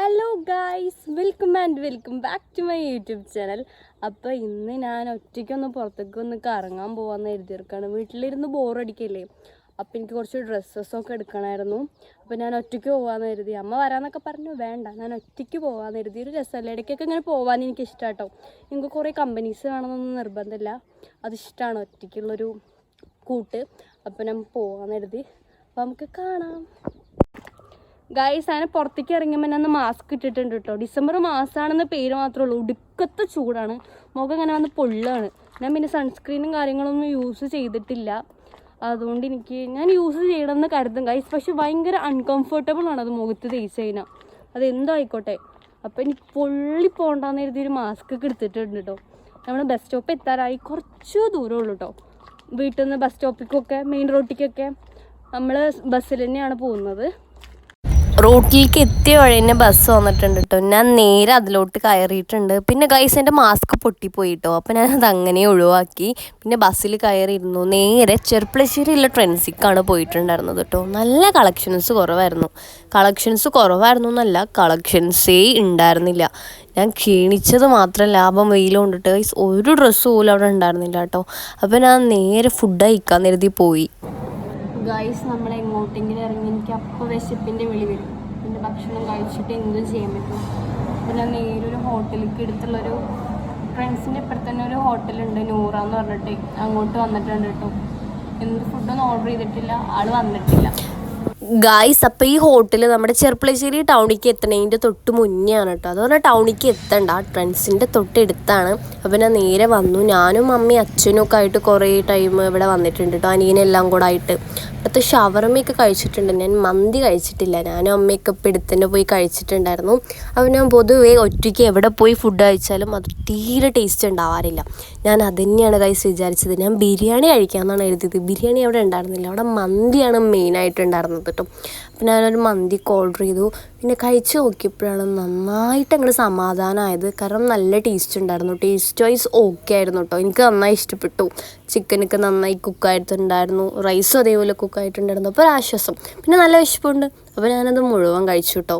Hello guys, welcome back to my YouTube channel. അപ്പോൾ ഇന്ന് ഞാൻ ഒറ്റയ്ക്കൊന്ന് പുറത്തേക്കൊന്ന് കറങ്ങാൻ പോകാമെന്ന് എഴുതിയിരിക്കുകയാണ്. വീട്ടിലിരുന്ന് ബോറടിക്കല്ലേ, അപ്പോൾ എനിക്ക് കുറച്ച് ഡ്രസ്സസൊക്കെ എടുക്കണമായിരുന്നു. അപ്പോൾ ഞാൻ ഒറ്റയ്ക്ക് പോകാമെന്ന് കരുതി. അമ്മ വരാമെന്നൊക്കെ പറഞ്ഞു, വേണ്ട ഞാൻ ഒറ്റയ്ക്ക് പോകാമെന്ന് കരുതി. ഒരു രസമല്ലേ, ഇടയ്ക്കൊക്കെ ഇങ്ങനെ പോകാൻ എനിക്ക് ഇഷ്ടമാണ് കേട്ടോ. എനിക്ക് കുറേ കമ്പനീസ് വേണമെന്നൊന്നും നിർബന്ധമില്ല, അതിഷ്ടമാണ് ഒറ്റയ്ക്കുള്ളൊരു കൂട്ട്. അപ്പോൾ ഞാൻ പോകാമെന്ന് കരുതി. അപ്പോൾ നമുക്ക് കാണാം. ഗൈസ്, അങ്ങനെ പുറത്തേക്ക് ഇറങ്ങിയപ്പോൾ ഞാൻ മാസ്ക് ഇട്ടിട്ടുണ്ട് കേട്ടോ. ഡിസംബർ മാസമാണെന്ന് പേര് മാത്രമേ ഉള്ളൂ. ഒടുക്കത്തെ ചൂടാണ്, മുഖം ഇങ്ങനെ വന്ന് പൊള്ളാണ്. ഞാൻ പിന്നെ സൺസ്ക്രീനും കാര്യങ്ങളൊന്നും യൂസ് ചെയ്തിട്ടില്ല. അതുകൊണ്ട് ഞാൻ യൂസ് ചെയ്യണമെന്ന് കരുതും ഗൈസ്. പക്ഷെ ഭയങ്കര അൺകംഫർട്ടബിൾ ആണ് അത് മുഖത്ത് തേച്ച് കഴിഞ്ഞാൽ. അതെന്തോ ആയിക്കോട്ടെ. അപ്പോൾ എനിക്ക് പൊള്ളി പോകണ്ടെന്ന് കരുതി ഒരു മാസ്ക് ഒക്കെ എടുത്തിട്ടുണ്ട് കേട്ടോ. നമ്മൾ ബസ് സ്റ്റോപ്പ് എത്താറായി, കുറച്ച് ദൂരമുള്ളൂ കേട്ടോ. വീട്ടിൽ നിന്ന് ബസ് സ്റ്റോപ്പിക്കൊക്കെ മെയിൻ റോട്ടിക്കൊക്കെ നമ്മൾ ബസ്സിൽ തന്നെയാണ് പോകുന്നത്. റോട്ടിലേക്ക് എത്തിയ വഴി തന്നെ ബസ് വന്നിട്ടുണ്ട് കേട്ടോ. ഞാൻ നേരെ അതിലോട്ട് കയറിയിട്ടുണ്ട്. പിന്നെ ഗൈസ് എൻ്റെ മാസ്ക് പൊട്ടിപ്പോയി കേട്ടോ. അപ്പോൾ ഞാനത് അങ്ങനെ ഒഴിവാക്കി. പിന്നെ ബസ്സിൽ കയറിയിരുന്നു. നേരെ ചെർപ്പളശ്ശേരിയുള്ള ട്രെൻസിക്കാണ് പോയിട്ടുണ്ടായിരുന്നത് കേട്ടോ. നല്ല കളക്ഷൻസ് കുറവായിരുന്നു എന്നല്ല, കളക്ഷൻസേ ഉണ്ടായിരുന്നില്ല. ഞാൻ ക്ഷീണിച്ചത് മാത്രം ലാഭം വെയിൽ കൊണ്ടിട്ട് ഗൈസ് ഒരു ഡ്രസ്സ് പോലും അവിടെ ഉണ്ടായിരുന്നില്ല കേട്ടോ. അപ്പോൾ ഞാൻ നേരെ ഫുഡ് കഴിക്കാൻ കരുതി പോയി. ഗൈസ്, നമ്മൾ എങ്ങോട്ടെങ്കിലും ഇറങ്ങി എനിക്ക് അപ്പോൾ വിശപ്പിൻ്റെ വിളി വരും. പിന്നെ ഭക്ഷണം കഴിച്ചിട്ട് എന്തും ചെയ്യാൻ പറ്റും. അപ്പോൾ ഞാൻ നേരെ ഒരു ഹോട്ടലിലേക്ക് എടുത്തുള്ളൊരു ഫ്രണ്ട്സിൻ്റെ ഇപ്പുറത്ത് തന്നെ ഒരു ഹോട്ടലുണ്ട്, നൂറാന്ന് പറഞ്ഞിട്ട്. അങ്ങോട്ട് വന്നിട്ടുണ്ട് കേട്ടോ. എന്ത് ഫുഡൊന്നും ഓർഡർ ചെയ്തിട്ടില്ല, ആൾ വന്നിട്ടില്ല. ഗായ്സ്, അപ്പോൾ ഈ ഹോട്ടൽ നമ്മുടെ ചെർപ്പളശ്ശേരി ടൗണിലേക്ക് എത്തണതിൻ്റെ തൊട്ട് മുന്നേ ആണ് കേട്ടോ. അതുപോലെ ടൗണിലേക്ക് എത്തണ്ട, ട്രെൻഡ്സിൻ്റെ തൊട്ടടുത്താണ്. അപ്പോൾ ഞാൻ നേരെ വന്നു. ഞാനും അമ്മയും അച്ഛനും ഒക്കെ ആയിട്ട് കുറേ ടൈം ഇവിടെ വന്നിട്ടുണ്ട് കേട്ടോ, അനിയനെല്ലാം കൂടെ ആയിട്ട്. ഇവിടുത്തെ ഷവർമയൊക്കെ കഴിച്ചിട്ടുണ്ട്. ഞാൻ മന്തി കഴിച്ചിട്ടില്ല. ഞാനും അമ്മയൊക്കെ ഇപ്പോൾ എടുത്ത് തന്നെ പോയി കഴിച്ചിട്ടുണ്ടായിരുന്നു. അപ്പോൾ ഞാൻ പൊതുവേ ഒറ്റയ്ക്ക് എവിടെ പോയി ഫുഡ് കഴിച്ചാലും അത് തീരെ ടേസ്റ്റ് ഉണ്ടാവാറില്ല. ഞാൻ അത് തന്നെയാണ് ഗൈസ് വിചാരിച്ചത്. ഞാൻ ബിരിയാണി കഴിക്കാമെന്നാണ് എഴുതിയത്. ബിരിയാണി അവിടെ ഉണ്ടായിരുന്നില്ല, അവിടെ മന്തിയാണ് മെയിനായിട്ട് ഉണ്ടായിരുന്നത് കേട്ടോ. അപ്പോൾ ഞാനൊരു മന്തിക്ക് ഓർഡർ ചെയ്തു. പിന്നെ കഴിച്ച് നോക്കിയപ്പോഴാണ് നന്നായിട്ട് അങ്ങോട്ട് സമാധാനമായത്. കാരണം നല്ല ടേസ്റ്റ് ഉണ്ടായിരുന്നു. ടേസ്റ്റ് വൈസ് ഓക്കെ ആയിരുന്നു കേട്ടോ. എനിക്ക് നന്നായി ഇഷ്ടപ്പെട്ടു. ചിക്കനൊക്കെ നന്നായി കുക്കായിട്ടുണ്ടായിരുന്നു, റൈസും അതേപോലെ കുക്കായിട്ടുണ്ടായിരുന്നു. അപ്പോൾ ഒരാശ്വാസം. പിന്നെ നല്ല വിശപ്പുണ്ട്. അപ്പോൾ ഞാനത് മുഴുവൻ കഴിച്ചു കേട്ടോ.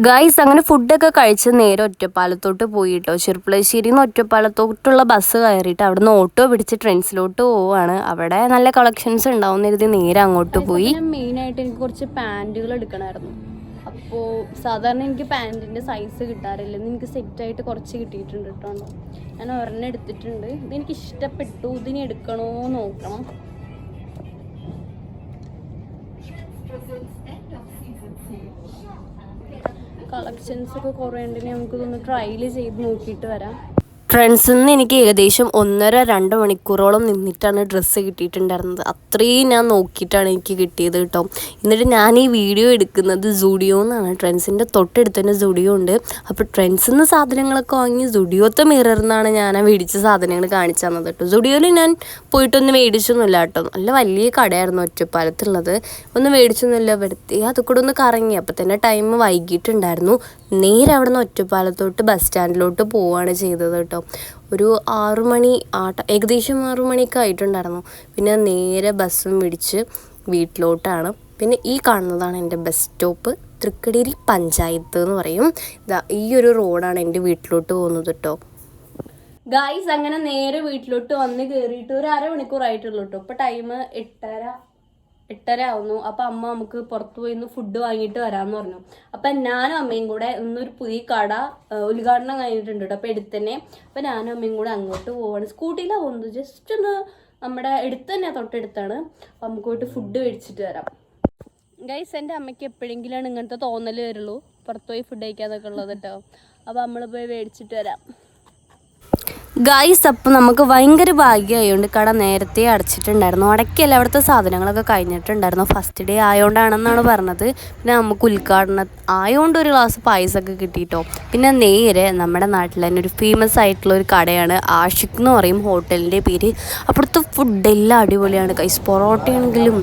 ഗൈസ്, അങ്ങനെ ഫുഡൊക്കെ കഴിച്ച് നേരെ ഒറ്റപ്പാലത്തോട്ട് പോയി കേട്ടോ. ചെർപ്പളശ്ശേരിയിൽ നിന്ന് ഒറ്റപ്പാലത്തോട്ടുള്ള ബസ് കയറിയിട്ട് അവിടെ നിന്ന് ഓട്ടോ പിടിച്ച് ട്രെൻഡ്സിലോട്ട് പോവുകയാണ്. അവിടെ നല്ല കളക്ഷൻസ് ഉണ്ടാവും കരുതി നേരെ അങ്ങോട്ട് പോയി. മെയിനായിട്ട് എനിക്ക് കുറച്ച് പാൻറ്റുകൾ എടുക്കണമായിരുന്നു. അപ്പോൾ സാധാരണ എനിക്ക് പാൻറ്റിൻ്റെ സൈസ് കിട്ടാറില്ല. ഇന്ന് എനിക്ക് സെറ്റായിട്ട് കുറച്ച് കിട്ടിയിട്ടുണ്ട് കേട്ടോ. ഞാൻ ഒരെണ്ണം എടുത്തിട്ടുണ്ട്. ഇതെനിക്ക് ഇഷ്ടപ്പെട്ടു. ഇതിന് എടുക്കണോ നോക്കണം. കളക്ഷൻസ് ഒക്കെ കുറേ ഉണ്ടെങ്കിൽ നമുക്കിതൊന്ന് ട്രയൽ ചെയ്ത് നോക്കിയിട്ട് വരാം. ട്രെൻഡ്സിൽ നിന്ന് എനിക്ക് ഏകദേശം 1.5-2 മണിക്കൂറോളം നിന്നിട്ടാണ് ഡ്രസ്സ് കിട്ടിയിട്ടുണ്ടായിരുന്നത്. അത്രയും ഞാൻ നോക്കിയിട്ടാണ് എനിക്ക് കിട്ടിയത് കേട്ടോ. എന്നിട്ട് ഞാൻ ഈ വീഡിയോ എടുക്കുന്നത് സുഡിയോ എന്നാണ്. ട്രെൻഡ്സിൻ്റെ തൊട്ടടുത്ത് തന്നെ സുഡിയോ ഉണ്ട്. അപ്പോൾ ട്രെൻഡ്സിൽ നിന്ന് സാധനങ്ങളൊക്കെ വാങ്ങി സുഡിയോത്തെ മിററിൽ നിന്നാണ് ഞാൻ മേടിച്ച സാധനങ്ങൾ കാണിച്ചു തന്നത് കേട്ടോ. സുഡിയോയിൽ ഞാൻ പോയിട്ടൊന്നും മേടിച്ചൊന്നുമില്ല കേട്ടോ. നല്ല വലിയ കടയായിരുന്നു ഒറ്റപ്പാലത്തുള്ളത്. ഒന്നും മേടിച്ചൊന്നുമില്ല. വെറുതെ അത് കൂടെ ഒന്ന് കറങ്ങി. അപ്പോൾ തന്നെ ടൈം വൈകിട്ടുണ്ടായിരുന്നു. നേരെ അവിടെ നിന്ന് ഒറ്റപ്പാലത്തോട്ട് ബസ് സ്റ്റാൻഡിലോട്ട് പോവുകയാണ് ചെയ്തത് കേട്ടോ. ഒരു 6 മണി ഏകദേശം 6 മണിയൊക്കെ ആയിട്ടുണ്ടായിരുന്നു. പിന്നെ നേരെ ബസ്സും പിടിച്ച് വീട്ടിലോട്ടാണ്. പിന്നെ ഈ കാണുന്നതാണ് എൻ്റെ ബസ് സ്റ്റോപ്പ്, തൃക്കടേരി പഞ്ചായത്ത് എന്ന് പറയും. ഈ ഒരു റോഡാണ് എൻ്റെ വീട്ടിലോട്ട് പോകുന്നത് കേട്ടോ. ഗായ്സ്, അങ്ങനെ നേരെ വീട്ടിലോട്ട് വന്ന് കയറിയിട്ട് ഒരു 1/2 മണിക്കൂറായിട്ടുള്ളൂ കേട്ടോ. ഇപ്പോൾ ടൈം 8:30 ആവുന്നു. അപ്പം അമ്മ നമുക്ക് പുറത്ത് പോയി ഒന്ന് ഫുഡ് വാങ്ങിയിട്ട് വരാമെന്ന് പറഞ്ഞു. അപ്പം ഞാനും അമ്മയും കൂടെ ഇന്നൊരു പുതിയ കട ഉദ്ഘാടനം കഴിഞ്ഞിട്ടുണ്ട് കേട്ടോ. അപ്പോൾ എടുത്ത് തന്നെ. അപ്പം ഞാനും അമ്മയും കൂടെ അങ്ങോട്ട് പോവാണ്. സ്കൂട്ടിയിലാണ് പോകുന്നത്. ജസ്റ്റ് ഒന്ന് നമ്മുടെ അടുത്ത് തന്നെ, തൊട്ടടുത്താണ്. അപ്പം നമുക്ക് പോയിട്ട് ഫുഡ് മേടിച്ചിട്ട് വരാം. ഗൈസ്, എൻ്റെ അമ്മയ്ക്ക് എപ്പോഴെങ്കിലാണ് ഇങ്ങനത്തെ തോന്നൽ വരുള്ളൂ, പുറത്ത് പോയി ഫുഡ് കഴിക്കാതൊക്കെ ഉള്ളത് കേട്ടോ. അപ്പോൾ നമ്മൾ പോയി മേടിച്ചിട്ട് വരാം. ഗായ്സ്, അപ്പോൾ നമുക്ക് ഭയങ്കര ഭാഗ്യമായതുകൊണ്ട് കട നേരത്തെ അടച്ചിട്ടുണ്ടായിരുന്നു. അടയ്ക്കല്ല, അവിടുത്തെ സാധനങ്ങളൊക്കെ കഴിഞ്ഞിട്ടുണ്ടായിരുന്നു. ഫസ്റ്റ് ഡേ ആയതുകൊണ്ടാണെന്നാണ് പറഞ്ഞത്. പിന്നെ നമുക്ക് ഉദ്ഘാടനം ആയതുകൊണ്ട് ഒരു ഗ്ലാസ് പായസമൊക്കെ കിട്ടിയിട്ടോ. പിന്നെ നേരെ നമ്മുടെ നാട്ടിൽ തന്നെ ഒരു ഫേമസ് ആയിട്ടുള്ള ഒരു കടയാണ്, ആഷിഖ് എന്ന് പറയും ഹോട്ടലിൻ്റെ പേര്. അവിടുത്തെ ഫുഡെല്ലാം അടിപൊളിയാണ് ഗൈസ്. പൊറോട്ടയാണെങ്കിലും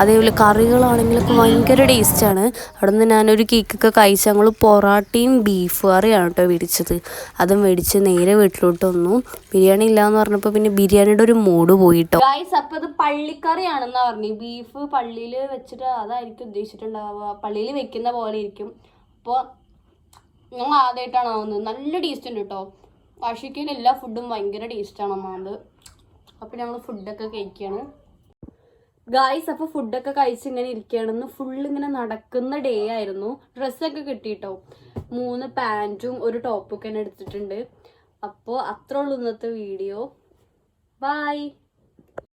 അതേപോലെ കറികളാണെങ്കിലൊക്കെ ഭയങ്കര ടേസ്റ്റാണ്. അവിടെ നിന്ന് ഞാനൊരു കേക്കൊക്കെ കഴിച്ച് ഞങ്ങൾ പൊറോട്ടയും ബീഫ് കറിയാണ് കേട്ടോ മേടിച്ചത്. അതും മേടിച്ച് നേരെ വീട്ടിലോട്ട് വന്നു. ബിരിയാണി ഇല്ലാന്ന് പറഞ്ഞപ്പോൾ പിന്നെ ബിരിയാണിയുടെ ഒരു മൂഡ് പോയിട്ടോ. ഗൈസ്, അപ്പോൾ ഇത് പള്ളിക്കറിയാണെന്നാ പറഞ്ഞു. ബീഫ് പള്ളിയിൽ വെച്ചിട്ട് അതായിരിക്കും ഉദ്ദേശിച്ചിട്ടുണ്ടാവുക. പള്ളിയിൽ വെക്കുന്ന പോലെ ഇരിക്കും. അപ്പോൾ ഞങ്ങൾ ആദ്യമായിട്ടാണ് ആവുന്നത്. നല്ല ടേസ്റ്റ് ഉണ്ട് കേട്ടോ. ആഷിക്കയിൽ എല്ലാ ഫുഡും ഭയങ്കര ടേസ്റ്റാണ് ഒന്നാമത്. അപ്പം ഞങ്ങൾ ഫുഡൊക്കെ കഴിക്കുകയാണ് ഗായ്സ്. അപ്പോൾ ഫുഡൊക്കെ കഴിച്ച് ഇങ്ങനെ ഇരിക്കുകയാണെന്ന് ഫുള്ള് ഇങ്ങനെ നടക്കുന്ന ഡേ ആയിരുന്നു. ഡ്രസ്സൊക്കെ കിട്ടിയിട്ടോ. 3 പാൻറ്റും ഒരു ടോപ്പൊക്കെ തന്നെ എടുത്തിട്ടുണ്ട്. അപ്പോൾ അത്രേ ഉള്ളൂ ഇന്നത്തെ വീഡിയോ. ബൈ.